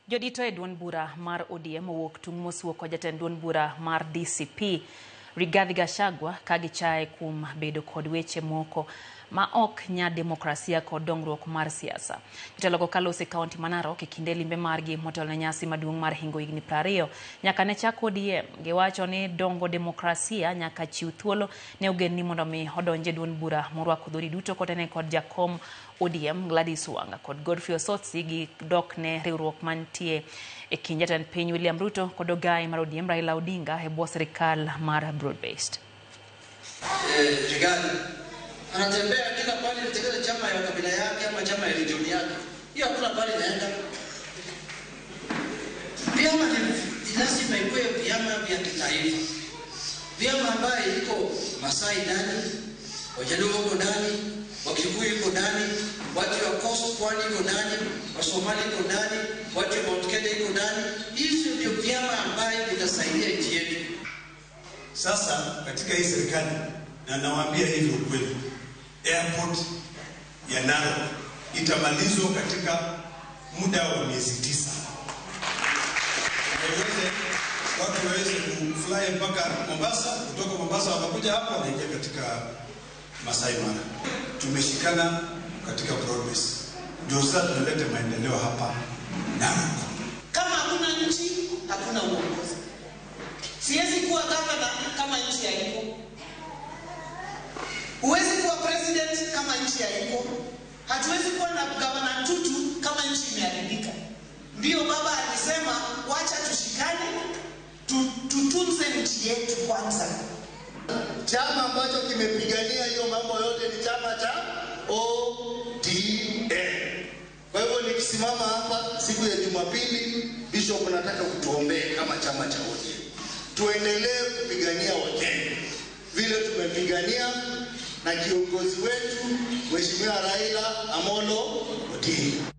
Jodito e duond bura mar ODM owuok tung' mosuo ko jatend duond bura mar DCP Rigathi Gachagua ka gichae kuom bedo kod weche moko ma ok nya demokrasia kod dongruok mar siasa. Jotelo go kalose kaunti ma Narok e kinde limbe margi motelo ne nyasi maduong' mar hingo higni 20 nyaka ne chako ODM. Giwacho ni dongo demokrasia nyaka chiw thuolo ne ogendni mondo mi odonje duond bura morwako dhodi duto kotene kod jakom ODM Gladys Wanga kod Godfrey Osotsi gi dok ne riwruok mantie e kind jatend piny William Ruto kod ogai mar ODM Raila Odinga e bwo sirikal mar broad based. Anatembea kila pale kutekeleza chama ya kabila yake ama chama ya region yake. Hiyo hakuna pale naenda. Vyama ni lazima iwe vyama vya kitaifa. Vyama ambaye iko Masai ndani, Wajaluo iko ndani, Wakikuyu iko ndani, watu wa Coast Pwani iko ndani, Wasomali iko ndani, watu wa Mount Kenya iko ndani. Hizo ndio vyama ambaye vitasaidia nchi yetu. Sasa katika hii serikali na nawaambia hivyo kweli, airport ya Narok itamalizwa katika muda wa miezi 9. Watu waweze kufly mpaka Mombasa, kutoka Mombasa wakakuja hapo wanaingia katika Masai Mara. Tumeshikana katika broad base. Ndio sasa tunaleta maendeleo hapa Narok. Kama hakuna nchi, hakuna uongozi. Siwezi kuwa gavana kama nchi haipo. Huwezi kuwa president kama nchi haipo. Hatuwezi kuwa na gavana tutu kama nchi imeharibika. Ndio baba alisema wacha tushikane, tutunze nchi yetu kwanza. Chama ambacho kimepigania hiyo mambo yote ni chama cha ODM. Kwa hivyo nikisimama hapa siku ya Jumapili, Bishop nataka kutuombee kama chama cha ODM. Tuendelee kupigania Wakenya vile tumepigania na kiongozi wetu Mheshimiwa Raila Amolo Odinga.